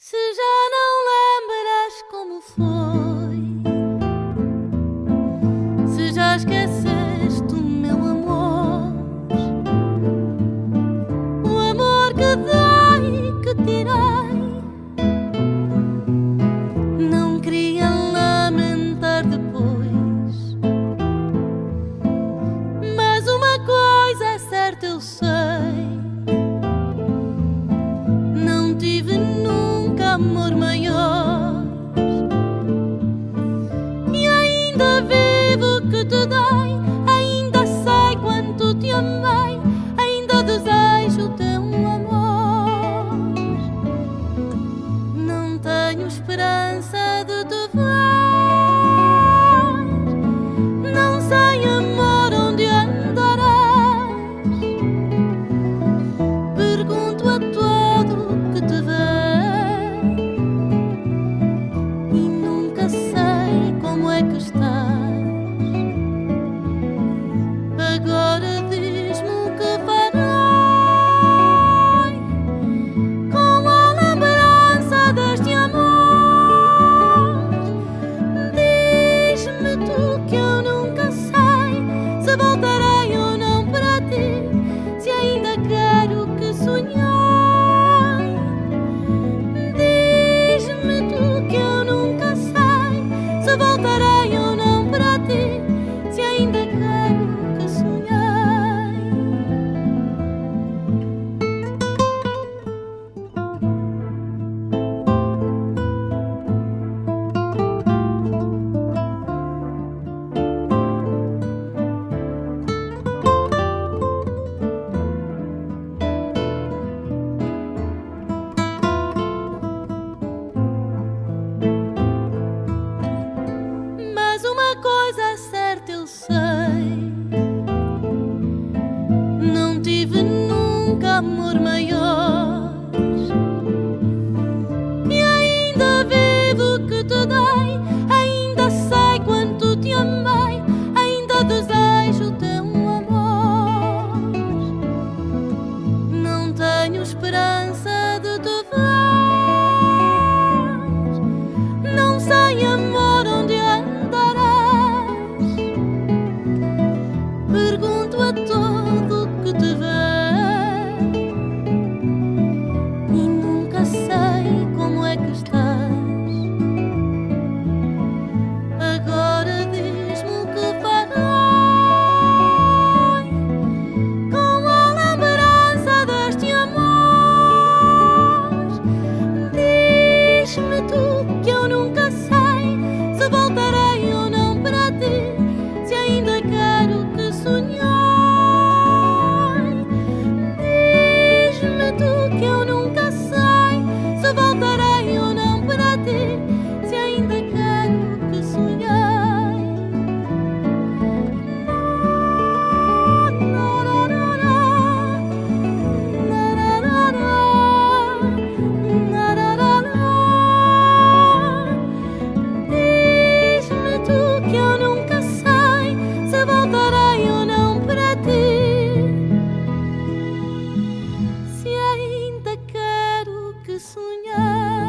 Se já não lembras como foi, se já esqueceste o meu amor, o amor que dei, que tirei, não queria lamentar depois. Mas uma coisa é certa, eu sei, não tive nunca amor maior, e ainda vivo que te dei, ainda sei quanto te amei, ainda desejo o teu amor. Não tenho esperança de te ver, não sei, amor, onde andarás. Pergunto a todo que te vê e nunca sei como é que estás. Agora diz-me o que farei com a lembrança deste amor. Diz-me tu que eu nunca sei se voltarei ou não para ti, se ainda quero que sonhei. Diz-me tu que eu nunca sei se voltarei ou não para ti, se ainda quero que sonhei. Mas uma coisa é certa, eu sei, não tive nunca amor maior, e ainda vivo que te dei, ainda sei quanto te amei, ainda desejo o teu amor. Não tenho esperança de te ver, não sei, amor, onde andarás. Pergunto a todo que te vê e nunca sei como é que estás. Agora diz-me o que farei com a lembrança deste amor. Diz-me tu que eu nunca sei se voltarei ou não para ti, se ainda quero que sonhei. Diz-me tu que eu nunca sei se voltarei ou não para ti, se ainda quero que sonhei. Diz-me tu que eu nunca sei se voltarei ou não para ti, se ainda quero que sonhei.